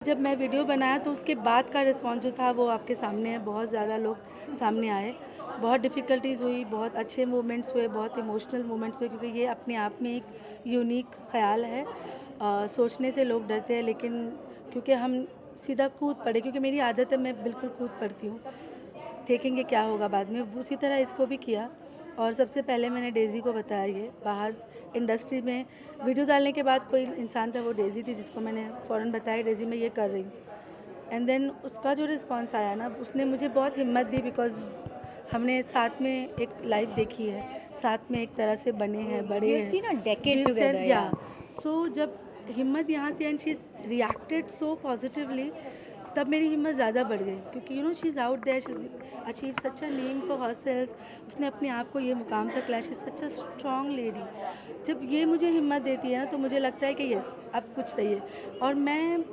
जब मैं वीडियो बनाया तो उसके बाद का रिस्पॉन्स जो था वो आपके सामने है। बहुत ज़्यादा लोग सामने आए, बहुत डिफ़िकल्टीज़ हुई, बहुत अच्छे मोमेंट्स हुए, बहुत इमोशनल मोमेंट्स हुए, क्योंकि ये अपने आप में एक यूनिक ख़्याल है। सोचने से लोग डरते हैं, लेकिन क्योंकि हम सीधा कूद पड़े, क्योंकि मेरी आदत है, मैं बिल्कुल कूद पड़ती हूँ, देखेंगे क्या होगा बाद में। उसी तरह इसको भी किया और सबसे पहले मैंने डेज़ी को बताया। ये बाहर इंडस्ट्री में वीडियो डालने के बाद कोई इंसान था, वो डेज़ी थी, जिसको मैंने फ़ौरन बताया डेज़ी मैं ये कर रही हूँ। एंड देन उसका जो रिस्पॉन्स आया ना, उसने मुझे बहुत हिम्मत दी, बिकॉज़ हमने साथ में एक लाइफ देखी है, साथ में एक तरह से बने हैं, बड़े You've हैं। seen a decade we together, said yeah. So जब हिम्मत यहाँ से and she is reacted so positively, तब मेरी हिम्मत ज़्यादा बढ़ गई, क्योंकि you know she is out there, she is achieve such a name for herself. उसने अपने आप को ये मुकाम तक लाया, she is such a strong lady. जब ये मुझे हिम्मत देती है ना, तो मुझे लगता है कि यस, अब कुछ सही है। और मैं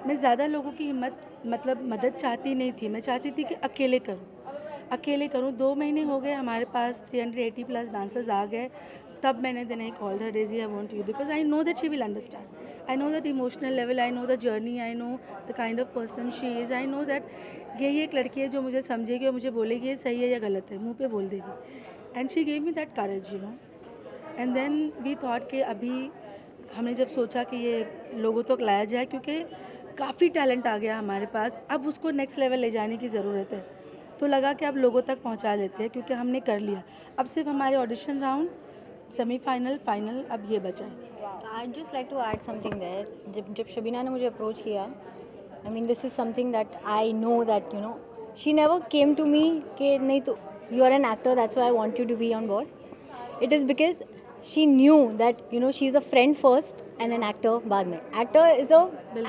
ज़्यादा लोगों की हिम्मत मतलब मदद चाहती नहीं थी, मैं चाहती थी कि अकेले करूँ। 2 महीने हो गए, हमारे पास 380 प्लस डांसर्स आ गए, तब मैंने then I called her, Daisy I want you, because I know that she will understand. I know that emotional level, I know the journey, I know the kind of person she is, I know that यही एक लड़की है जो मुझे समझेगी और मुझे बोलेगी ये सही है या गलत है, मुँह पे बोल देगी। And she gave me that courage, you know. And then we thought कि अभी हमने जब सोचा कि ये लोगों तक लाया जाए, क्योंकि काफ़ी टैलेंट आ गया हमारे पास, अब उसको नेक्स्ट लेवल ले जाने की ज़रूरत है। तो लगा कि अब लोगों तक पहुंचा देते हैं, क्योंकि हमने कर लिया। अब सिर्फ हमारे ऑडिशन राउंड, सेमीफाइनल, फाइनल अब ये बचा है। I'd just like to add something there. जब शबीना ने मुझे अप्रोच किया, I mean this is something that I know that she never came to me कि नहीं तो you are an actor, that's why I want you to be on board. It is because she knew that she is a friend first and an actor बाद में. Actor is a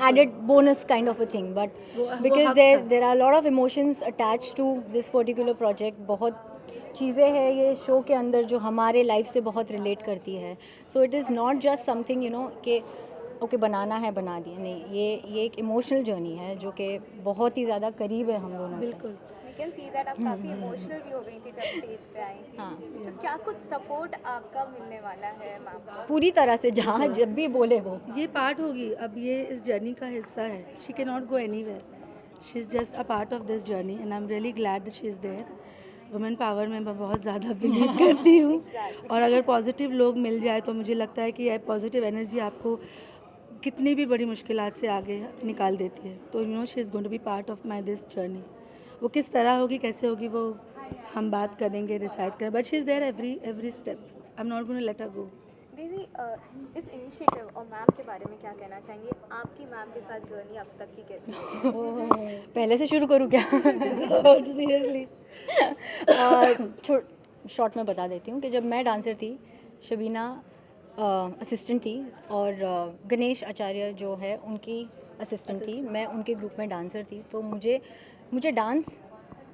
added bonus kind of a thing, but वो because हक था। there are a lot of emotions attached to this particular project. बहुत चीज़ें हैं ये show के अंदर जो हमारे लाइफ से बहुत रिलेट करती है. So it is not just something कि ओके बनाना है बना दिया, नहीं, ये एक इमोशनल जर्नी है जो कि बहुत ही ज़्यादा करीब है हम दोनों से. बिल्कुल। वी कैन सी दैट आप काफ़ी इमोशनल भी हो गई थी जब स्टेज पे आई थी. हाँ. तो क्या कुछ सपोर्ट आपका मिलने वाला है मैम को? पूरी तरह से जहाँ जब भी बोले वो. ये पार्ट होगी, अब ये इस जर्नी का हिस्सा है। She can not go anywhere, she is just a part of this journey and I am really glad that she is there. Women power में मैं बहुत ज़्यादा बिलीव करती हूँ, और अगर पॉजिटिव लोग मिल जाए तो मुझे लगता है कि यह पॉजिटिव एनर्जी आपको कितनी भी बड़ी मुश्किलात से आगे निकाल देती है। तो you know she is going to be part of my this journey. वो किस तरह होगी, कैसे होगी, वो हम बात करेंगे, डिसाइड करें, but she is there every step. I am not going to let her go. दीदी, इस इनिशिएटिव और मैम के बारे में क्या कहना चाहेंगे? आपकी मैम के साथ जर्नी अब तक की कैसी है? पहले से शुरू करूँ क्या? सीरियसली। शॉर्ट में बता देती हूँ कि जब मैं डांसर थी, शबीना असिस्टेंट थी और गणेश आचार्य जो है उनकी असिस्टेंट थी. मैं उनके ग्रुप में डांसर थी. तो मुझे डांस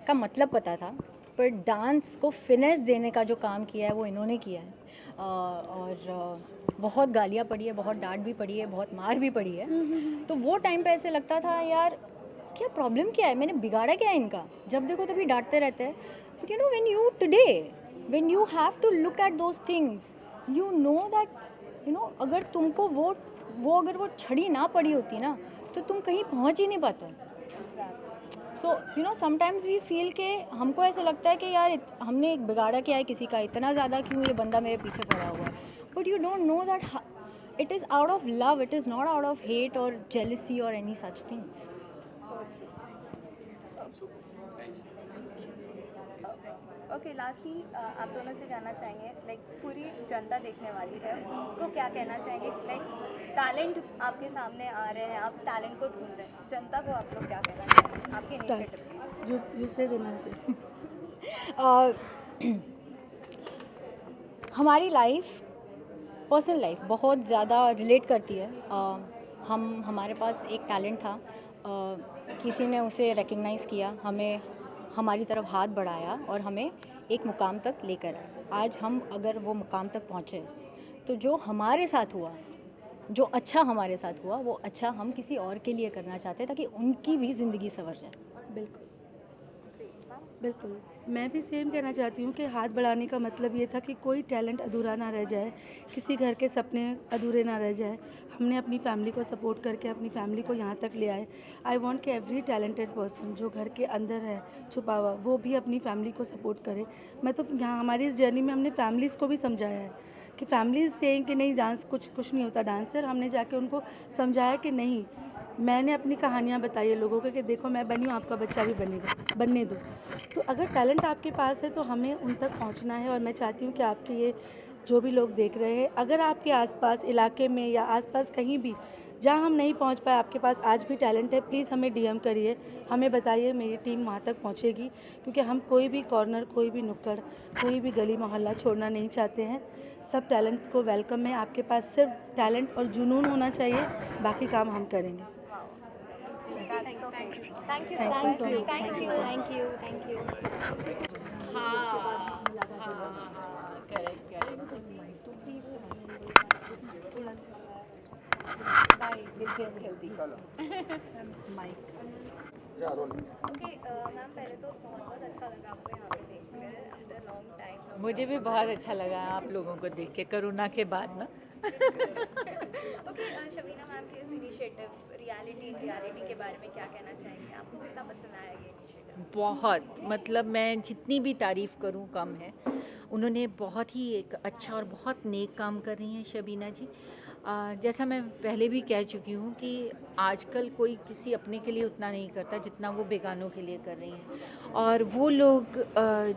का मतलब पता था, पर डांस को फिनेस देने का जो काम किया है वो इन्होंने किया है. और बहुत गालियाँ पड़ी है, बहुत डांट भी पड़ी है, बहुत मार भी पड़ी है. तो वो टाइम पे ऐसे लगता था यार क्या प्रॉब्लम क्या है, मैंने बिगाड़ा क्या है इनका, जब देखो तभी डांटते रहते हैं. But when you have to look at those things, you know that अगर तुमको अगर वो छड़ी ना पड़ी होती ना तो तुम कहीं पहुंच ही नहीं पाते. सो समटाइम्स वी फील के हमको ऐसे लगता है कि यार हमने एक बिगाड़ा क्या है किसी का, इतना ज़्यादा क्यों ये बंदा मेरे पीछे पड़ा हुआ है. But you don't know that it is out of love, it is not out of hate और जेलसी और any such things. Okay, lastly आप दोनों से जानना चाहेंगे, लाइक पूरी जनता देखने वाली है, उनको क्या कहना चाहेंगे? लाइक टैलेंट आपके सामने आ रहे हैं, आप टैलेंट को ढूंढ रहे हैं, जनता को आप लोग क्या कहना चाहेंगे आपके इनिशिएटिव में? यू से देना से। हमारी लाइफ, पर्सनल लाइफ बहुत ज़्यादा रिलेट करती है. हमारे पास एक टैलेंट था, किसी ने उसे रिकग्नाइज़ किया, हमें हमारी तरफ हाथ बढ़ाया और हमें एक मुकाम तक लेकर आए. आज हम अगर वो मुकाम तक पहुँचे तो जो हमारे साथ हुआ, जो अच्छा हमारे साथ हुआ, वो अच्छा हम किसी और के लिए करना चाहते हैं ताकि उनकी भी ज़िंदगी संवर जाए. बिल्कुल बिल्कुल, मैं भी सेम कहना चाहती हूँ कि हाथ बढ़ाने का मतलब ये था कि कोई टैलेंट अधूरा ना रह जाए, किसी घर के सपने अधूरे ना रह जाए। हमने अपनी फैमिली को सपोर्ट करके अपनी फैमिली को यहाँ तक ले आए। आई वांट कि एवरी टैलेंटेड पर्सन जो घर के अंदर है छुपा हुआ, वो भी अपनी फैमिली को सपोर्ट करे। मैं तो यहाँ हमारी इस जर्नी में हमने फैमिलीज़ को भी समझाया है कि फैमिलीज़ सेइंग कि नहीं डांस कुछ नहीं होता डांसर, हमने जाके उनको समझाया कि नहीं, मैंने अपनी कहानियाँ बताई है लोगों को कि देखो मैं बनी हूँ, आपका बच्चा भी बनेगा, बनने दो। तो अगर टैलेंट आपके पास है तो हमें उन तक पहुँचना है। और मैं चाहती हूँ कि आपके ये जो भी लोग देख रहे हैं, अगर आपके आसपास इलाके में या आसपास कहीं भी जहाँ हम नहीं पहुँच पाए, आपके पास आज भी टैलेंट है, प्लीज़ हमें डीएम करिए, हमें बताइए, मेरी टीम वहाँ तक पहुँचेगी। क्योंकि हम कोई भी कॉर्नर, कोई भी नुक्कड़, कोई भी गली मोहल्ला छोड़ना नहीं चाहते हैं। सब टैलेंट को वेलकम है। आपके पास सिर्फ टैलेंट और जुनून होना चाहिए, बाकी काम हम करेंगे। Thank you thank so you much. Thank you thank you thank you. Okay ma'am, पहले तो बहुत अच्छा लगा आपको यहाँ पे देखकर आफ्टर लॉन्ग टाइम। मुझे भी बहुत अच्छा लगा आप लोगों को देख के कोरोना के बाद ना। ओके शबीना मैम के इस इनिशिएटिव रियलिटी के बारे में क्या कहना चाहेंगे? आपको कितना पसंद आया ये इनिशिएटिव? बहुत, मतलब मैं जितनी भी तारीफ़ करूं कम है। उन्होंने बहुत ही एक अच्छा और बहुत नेक काम कर रही हैं शबीना जी। जैसा मैं पहले भी कह चुकी हूँ कि आजकल कोई किसी अपने के लिए उतना नहीं करता जितना वो बेगानों के लिए कर रही हैं। और वो लोग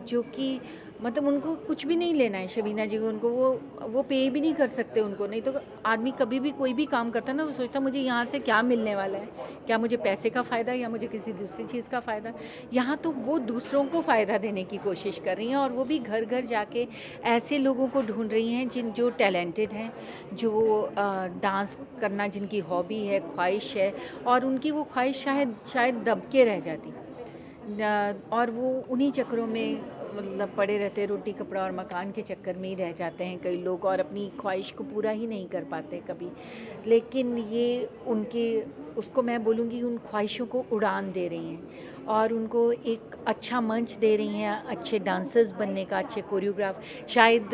जो कि मतलब उनको कुछ भी नहीं लेना है शबीना जी को, उनको वो पे भी नहीं कर सकते उनको। नहीं तो आदमी कभी भी कोई भी काम करता है ना, वो सोचता मुझे यहाँ से क्या मिलने वाला है, क्या मुझे पैसे का फ़ायदा या मुझे किसी दूसरी चीज़ का फ़ायदा। यहाँ तो वो दूसरों को फ़ायदा देने की कोशिश कर रही हैं, और वो भी घर घर जाके ऐसे लोगों को ढूंढ रही हैं जो टैलेंटेड हैं, जो डांस करना जिनकी हॉबी है, ख्वाहिश है, और उनकी वो ख्वाहिश शायद दब के रह जाती, और वो उन्हीं चक्करों में मतलब पड़े रहते, रोटी कपड़ा और मकान के चक्कर में ही रह जाते हैं कई लोग, और अपनी ख्वाहिश को पूरा ही नहीं कर पाते कभी। लेकिन ये उनके उसको मैं बोलूँगी उन ख्वाहिशों को उड़ान दे रही हैं, और उनको एक अच्छा मंच दे रही हैं अच्छे डांसर्स बनने का, अच्छे कोरियोग्राफ। शायद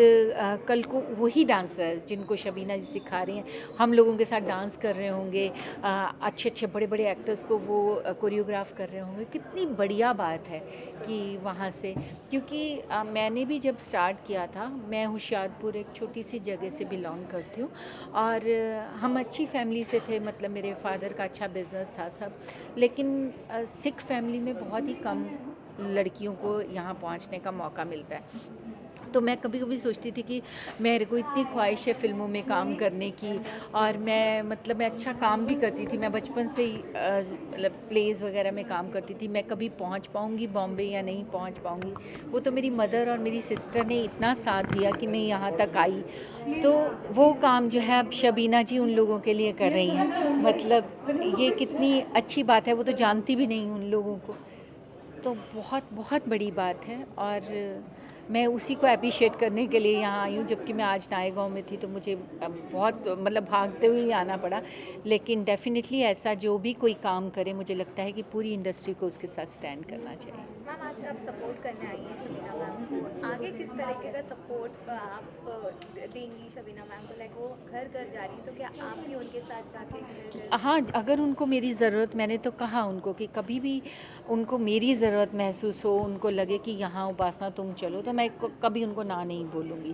कल को वही डांसर जिनको शबीना जी सिखा रही हैं हम लोगों के साथ डांस कर रहे होंगे, अच्छे अच्छे बड़े बड़े एक्टर्स को वो कोरियोग्राफ कर रहे होंगे। कितनी बढ़िया बात है कि वहाँ से, क्योंकि मैंने भी जब स्टार्ट किया था, मैं होशियारपुर एक छोटी सी जगह से बिलोंग करती हूँ, और हम अच्छी फैमिली से थे, मतलब मेरे फादर का अच्छा बिजनेस था सब। लेकिन सिख फैमिली में बहुत ही कम लड़कियों को यहाँ पहुँचने का मौका मिलता है। तो मैं कभी कभी सोचती थी कि मेरे को इतनी ख्वाहिश है फ़िल्मों में काम करने की, और मैं अच्छा काम भी करती थी। मैं बचपन से ही मतलब प्लेस वगैरह में काम करती थी। मैं कभी पहुंच पाऊंगी बॉम्बे या नहीं पहुंच पाऊंगी, वो तो मेरी मदर और मेरी सिस्टर ने इतना साथ दिया कि मैं यहाँ तक आई। तो वो काम जो है अब शबीना जी उन लोगों के लिए कर रही हैं, मतलब ये कितनी अच्छी बात है, वो तो जानती भी नहीं उन लोगों को। तो बहुत बहुत बड़ी बात है, और मैं उसी को अप्रिशिएट करने के लिए यहाँ आई हूँ। जबकि मैं आज नायगांव में थी तो मुझे बहुत मतलब भागते हुए ही आना पड़ा। लेकिन डेफिनेटली ऐसा जो भी कोई काम करे, मुझे लगता है कि पूरी इंडस्ट्री को उसके साथ स्टैंड करना चाहिए। मैम आज आप सपोर्ट करने आई हैं शबीना मैम को, आगे किस तरीके का सपोर्ट आप देंगी शबीना मैम को? लाइक वो घर घर जा रही, तो क्या आप भी उनके साथ जाके घर? हाँ, अगर उनको मेरी ज़रूरत, मैंने तो कहा उनको कि कभी भी उनको मेरी ज़रूरत महसूस हो, उनको लगे कि यहाँ उपासना तुम चलो, तो मैं कभी उनको ना नहीं बोलूँगी।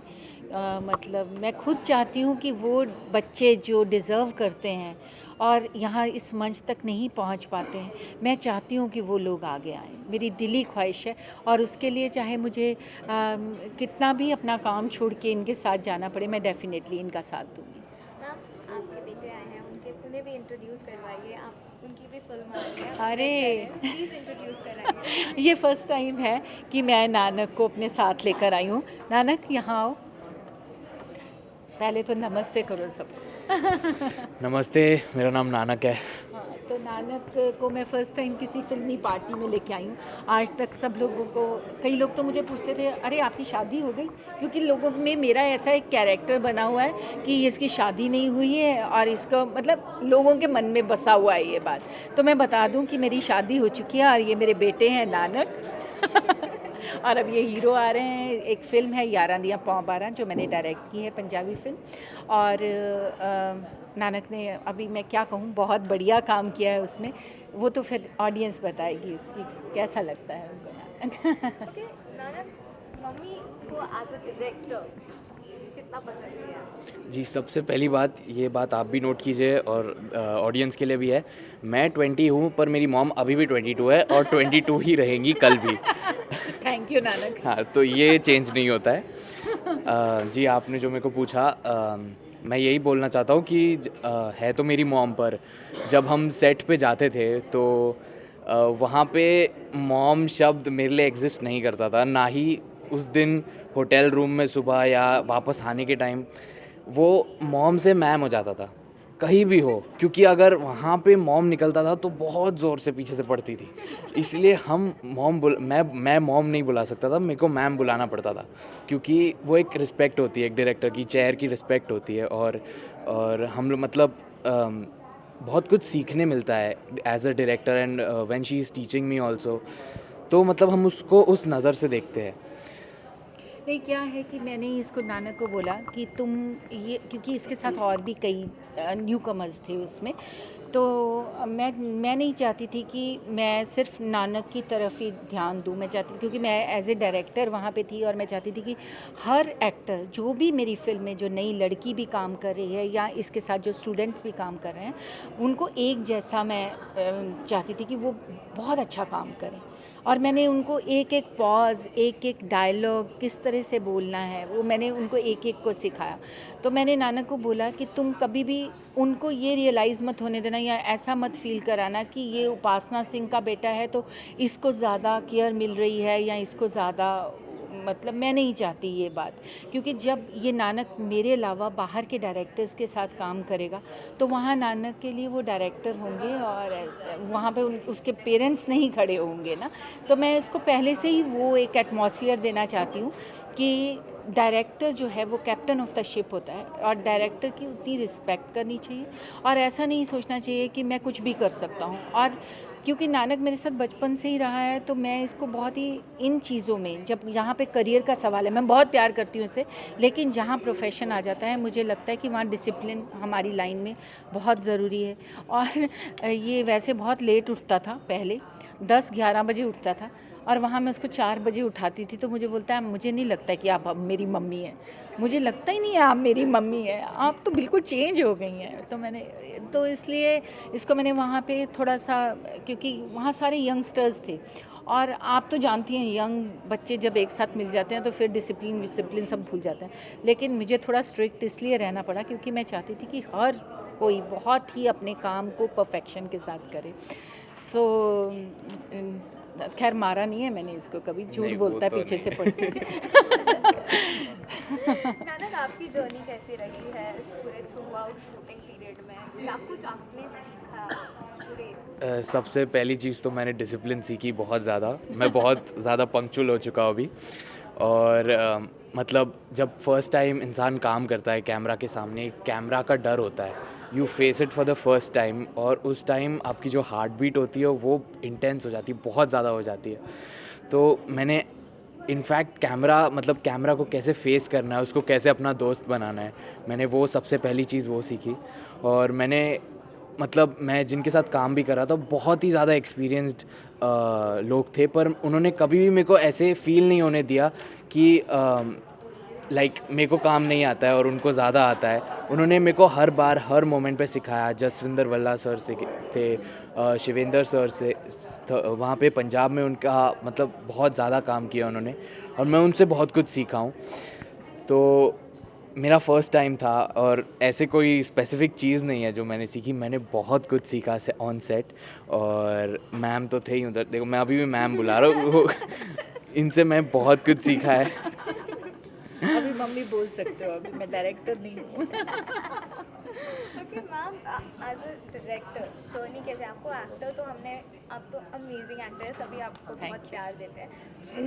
मतलब मैं खुद चाहती हूँ कि वो बच्चे जो डिज़र्व करते हैं और यहाँ इस मंच तक नहीं पहुँच पाते हैं, मैं चाहती हूँ कि वो लोग आगे आएँ। मेरी दिली ख्वाहिश है, और उसके लिए चाहे मुझे कितना भी अपना काम छोड़ के इनके साथ जाना पड़े, मैं डेफिनेटली इनका साथ दूँगी। मैम आपके बेटे आए हैं, उन्हें भी इंट्रोड्यूस करवाइए। आप उनकी भी फिल्म आ रही है, अरे प्लीज़ इंट्रोड्यूस कराइए। ये फर्स्ट टाइम है कि मैं नानक को अपने साथ लेकर आई हूँ। नानक यहाँ आओ, पहले तो नमस्ते करो सबको। नमस्ते, मेरा नाम नानक है। हाँ, तो नानक को मैं फ़र्स्ट टाइम किसी फिल्मी पार्टी में लेके आई हूँ। आज तक सब लोगों को, कई लोग तो मुझे पूछते थे अरे आपकी शादी हो गई, क्योंकि लोगों में मेरा ऐसा एक कैरेक्टर बना हुआ है कि इसकी शादी नहीं हुई है, और इसको मतलब लोगों के मन में बसा हुआ है ये बात। तो मैं बता दूँ कि मेरी शादी हो चुकी है, और ये मेरे बेटे हैं नानक। और अब ये हीरो आ रहे हैं। एक फ़िल्म है यारां दियां पौ 12 जो मैंने डायरेक्ट की है, पंजाबी फ़िल्म। और नानक ने, अभी मैं क्या कहूँ, बहुत बढ़िया काम किया है उसमें। वो तो फिर ऑडियंस बताएगी कि कैसा लगता है उनको नानक। ओके नानक, मम्मी को एज अ डायरेक्टर कितना पसंद किया? जी, सबसे पहली बात, ये बात आप भी नोट कीजिए और ऑडियंस के लिए भी है, मैं 20 हूँ पर मेरी मॉम अभी भी 22 है और 22 ही रहेंगी कल भी। Thank you Nanak. हाँ, तो ये चेंज नहीं होता है। जी, आपने जो मेरे को पूछा, मैं यही बोलना चाहता हूँ कि है तो मेरी मॉम, पर जब हम सेट पे जाते थे तो वहाँ पे मॉम शब्द मेरे लिए एग्जिस्ट नहीं करता था। ना ही उस दिन होटल रूम में सुबह या वापस आने के टाइम वो मॉम से मैम हो जाता था, कहीं भी हो, क्योंकि अगर वहाँ पे मॉम निकलता था तो बहुत ज़ोर से पीछे से पड़ती थी। इसलिए हम मैं मॉम नहीं बुला सकता था, मेरे को मैम बुलाना पड़ता था, क्योंकि वो एक रिस्पेक्ट होती है, एक डायरेक्टर की चेयर की रिस्पेक्ट होती है। और हम लोग मतलब बहुत कुछ सीखने मिलता है as a director, and when she is teaching me also, तो मतलब हम उसको उस नज़र से देखते हैं। नहीं, क्या है कि मैंने इसको, नानक को बोला कि तुम ये, क्योंकि इसके साथ और भी कई न्यू कमर्स थे उसमें, तो मैं नहीं चाहती थी कि मैं सिर्फ नानक की तरफ ही ध्यान दूँ। मैं चाहती, क्योंकि मैं एज ए डायरेक्टर वहाँ पे थी और मैं चाहती थी कि हर एक्टर जो भी मेरी फिल्म में, जो नई लड़की भी काम कर रही है या इसके साथ जो स्टूडेंट्स भी काम कर रहे हैं, उनको एक जैसा मैं चाहती थी कि वो बहुत अच्छा काम करें। और मैंने उनको एक एक पॉज, एक एक डायलॉग किस तरह से बोलना है, वो मैंने उनको एक एक को सिखाया। तो मैंने नानक को बोला कि तुम कभी भी उनको ये रियलाइज़ मत होने देना या ऐसा मत फील कराना कि ये उपासना सिंह का बेटा है तो इसको ज़्यादा केयर मिल रही है या इसको ज़्यादा, मतलब मैं नहीं चाहती ये बात, क्योंकि जब ये नानक मेरे अलावा बाहर के डायरेक्टर्स के साथ काम करेगा तो वहाँ नानक के लिए वो डायरेक्टर होंगे और वहाँ पे उसके पेरेंट्स नहीं खड़े होंगे ना। तो मैं इसको पहले से ही वो एक एटमॉस्फेयर देना चाहती हूँ कि डायरेक्टर जो है वो कैप्टन ऑफ द शिप होता है और डायरेक्टर की उतनी रिस्पेक्ट करनी चाहिए और ऐसा नहीं सोचना चाहिए कि मैं कुछ भी कर सकता हूँ। और क्योंकि नानक मेरे साथ बचपन से ही रहा है तो मैं इसको बहुत ही इन चीज़ों में, जब यहाँ पे करियर का सवाल है, मैं बहुत प्यार करती हूँ इससे, लेकिन जहाँ प्रोफेशन आ जाता है मुझे लगता है कि वहाँ डिसिप्लिन हमारी लाइन में बहुत ज़रूरी है। और ये वैसे बहुत लेट उठता था, पहले 10-11 बजे उठता था और वहाँ मैं उसको 4 बजे उठाती थी, तो मुझे बोलता है मुझे नहीं लगता कि आप अब मेरी मम्मी हैं, मुझे लगता ही नहीं है आप मेरी मम्मी हैं, आप तो बिल्कुल चेंज हो गई हैं। तो इसलिए इसको मैंने वहाँ पे थोड़ा सा, क्योंकि वहाँ सारे यंगस्टर्स थे और आप तो जानती हैं यंग बच्चे जब एक साथ मिल जाते हैं तो फिर डिसिप्लिन सब भूल जाते हैं। लेकिन मुझे थोड़ा स्ट्रिक्ट इसलिए रहना पड़ा क्योंकि मैं चाहती थी कि हर कोई बहुत ही अपने काम को परफेक्शन के साथ करे। सो खैर मारा नहीं है मैंने इसको कभी, झूठ नहीं, वो बोलता है तो पीछे नहीं। से पड़ती थी। नानक, आपकी जर्नी कैसी रही है इस पूरे थ्रू आउट शूटिंग पीरियड में? क्या कुछ आपने सीखा पूरे? सबसे पहली चीज़ तो मैंने डिसिप्लिन सीखी बहुत ज़्यादा। मैं बहुत ज़्यादा पंक्चुअल हो चुका हूँ अभी। और मतलब जब फर्स्ट टाइम इंसान काम करता है कैमरा के सामने, कैमरा का डर होता है, you face it for the first time, और उस टाइम आपकी जो हार्ट बीट होती है वो इंटेंस हो जाती है, बहुत ज़्यादा हो जाती है। तो मैंने इनफैक्ट कैमरा को कैसे फेस करना है, उसको कैसे अपना दोस्त बनाना है, मैंने वो सबसे पहली चीज़ वो सीखी। और मैं जिनके साथ काम भी कर रहा था बहुत ही ज़्यादा एक्सपीरियंस्ड लोग थे, पर उन्होंने कभी भी मेरे को ऐसे फील नहीं होने दिया कि मेरे को काम नहीं आता है और उनको ज़्यादा आता है। उन्होंने मेरे को हर बार हर मोमेंट पे सिखाया। जसविंदर वल्ला सर से थे, शिवेंद्र सर से वहाँ पे पंजाब में उनका बहुत ज़्यादा काम किया उन्होंने और मैं उनसे बहुत कुछ सीखा हूँ। तो मेरा फर्स्ट टाइम था और ऐसे कोई स्पेसिफिक चीज़ नहीं है जो मैंने सीखी, मैंने बहुत कुछ सीखा से ऑन सेट। और मैम तो थे ही उधर, देखो मैं अभी भी मैम बुला रहा हूँ। इनसे मैं बहुत कुछ सीखा है। अभी मम्मी बोल सकते हो, अभी मैं डायरेक्टर नहीं हूँ। Okay ma'am, as a director journey कैसे, आपको एक्टर तो हमने, आप तो अमेजिंग एक्टर है, सभी आपको बहुत प्यार देते हैं।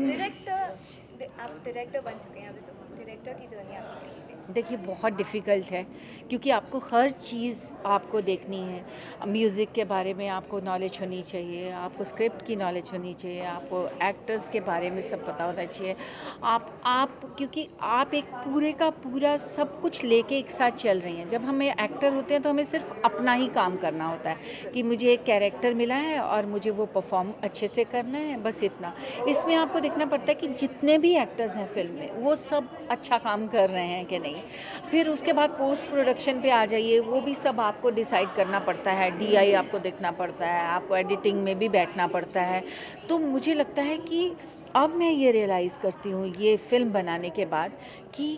डायरेक्टर, आप डायरेक्टर बन चुके हैं अभी, तो डायरेक्टर की जर्नी आपकी कैसी रही? देखिए बहुत डिफ़िकल्ट है क्योंकि आपको हर चीज़ आपको देखनी है। म्यूज़िक के बारे में आपको नॉलेज होनी चाहिए, आपको स्क्रिप्ट की नॉलेज होनी चाहिए, आपको एक्टर्स के बारे में सब पता होना चाहिए। आप क्योंकि आप एक पूरे का पूरा सब कुछ लेके एक साथ चल रही हैं। जब हमें एक्टर होते हैं तो हमें सिर्फ अपना ही काम करना होता है कि मुझे एक कैरेक्टर मिला है और मुझे वो परफॉर्म अच्छे से करना है, बस इतना। इसमें आपको देखना पड़ता है कि जितने भी एक्टर्स हैं फिल्म में वो सब अच्छा काम कर रहे हैं कि नहीं। फिर उसके बाद पोस्ट प्रोडक्शन पे आ जाइए, वो भी सब आपको डिसाइड करना पड़ता है, डीआई आपको देखना पड़ता है, आपको एडिटिंग में भी बैठना पड़ता है। तो मुझे लगता है कि अब मैं ये रियलाइज़ करती हूँ ये फ़िल्म बनाने के बाद कि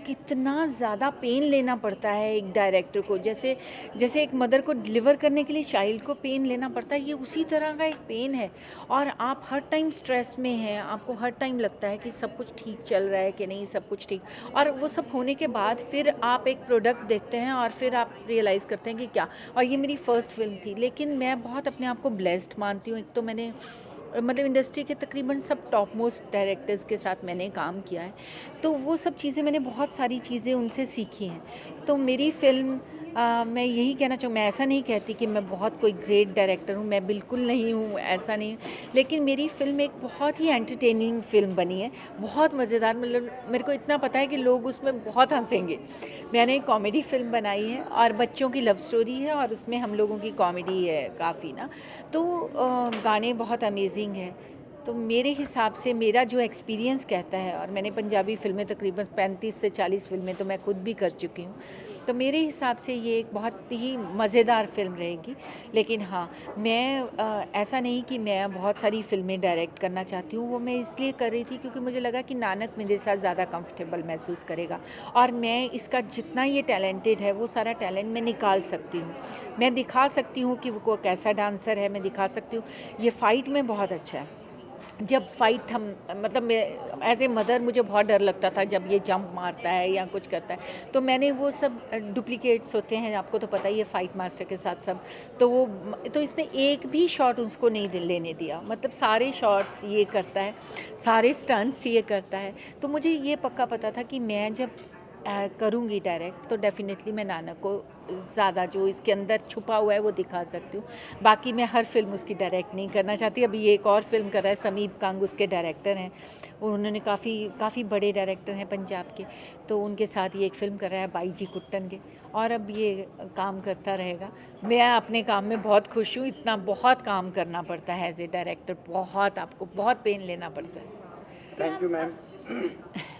कितना ज़्यादा पेन लेना पड़ता है एक डायरेक्टर को। जैसे जैसे एक मदर को डिलीवर करने के लिए चाइल्ड को पेन लेना पड़ता है, ये उसी तरह का एक पेन है। और आप हर टाइम स्ट्रेस में हैं, आपको हर टाइम लगता है कि सब कुछ ठीक चल रहा है कि नहीं, सब कुछ ठीक। और वो सब होने के बाद फिर आप एक प्रोडक्ट देखते हैं और फिर आप रियलाइज़ करते हैं कि क्या। और ये मेरी फ़र्स्ट फिल्म थी, लेकिन मैं बहुत अपने आप को ब्लेस्ड मानती हूँ। एक तो मैंने मतलब इंडस्ट्री के तकरीबन सब टॉप मोस्ट डायरेक्टर्स के साथ मैंने काम किया है, तो वो सब चीज़ें मैंने बहुत सारी चीज़ें उनसे सीखी हैं। तो मेरी फ़िल्म मैं यही कहना चाहूँ, मैं ऐसा नहीं कहती कि मैं बहुत कोई ग्रेट डायरेक्टर हूँ, मैं बिल्कुल नहीं हूँ, ऐसा नहीं। लेकिन मेरी फ़िल्म एक बहुत ही एंटरटेनिंग फ़िल्म बनी है, बहुत मज़ेदार। मतलब मेरे को इतना पता है कि लोग उसमें बहुत हंसेंगे। मैंने एक कॉमेडी फ़िल्म बनाई है और बच्चों की लव स्टोरी है और उसमें हम लोगों की कॉमेडी है काफ़ी ना। तो गाने बहुत अमेजिंग है। तो मेरे हिसाब से मेरा जो एक्सपीरियंस कहता है, और मैंने पंजाबी फ़िल्में तकरीबन 35 से 40 फ़िल्में तो मैं खुद भी कर चुकी हूँ, तो मेरे हिसाब से ये एक बहुत ही मज़ेदार फ़िल्म रहेगी। लेकिन हाँ, मैं ऐसा नहीं कि मैं बहुत सारी फ़िल्में डायरेक्ट करना चाहती हूँ, वो मैं इसलिए कर रही थी क्योंकि मुझे लगा कि नानक मेरे साथ ज़्यादा कंफर्टेबल महसूस करेगा और मैं इसका जितना ये टैलेंटेड है वो सारा टैलेंट मैं निकाल सकती हूँ। मैं दिखा सकती हूँ कि वो कैसा डांसर है, मैं दिखा सकती हूँ ये फ़ाइट में बहुत अच्छा है। जब फाइट हम मतलब मैं एज ए मदर मुझे बहुत डर लगता था जब ये जंप मारता है या कुछ करता है, तो मैंने वो सब डुप्लीकेट्स होते हैं, आपको तो पता ही है फाइट मास्टर के साथ सब, तो इसने एक भी शॉट उसको नहीं लेने दिया। मतलब सारे शॉट्स ये करता है, सारे स्टंट्स ये करता है। तो मुझे ये पक्का पता था कि मैं जब करूँगी डायरेक्ट तो डेफिनेटली मैं नानक को ज़्यादा जो इसके अंदर छुपा हुआ है वो दिखा सकती हूँ। बाकी मैं हर फिल्म उसकी डायरेक्ट नहीं करना चाहती। अभी ये एक और फिल्म कर रहा है, समीप कांग उसके डायरेक्टर हैं, उन्होंने काफ़ी बड़े डायरेक्टर हैं पंजाब के, तो उनके साथ ये एक फ़िल्म कर रहा है बाई जी कुट्टन के, और अब ये काम करता रहेगा। मैं अपने काम में बहुत खुश हूँ। इतना बहुत काम करना पड़ता है एज ए डायरेक्टर, बहुत आपको बहुत पेन लेना पड़ता है। Thank you ma'am.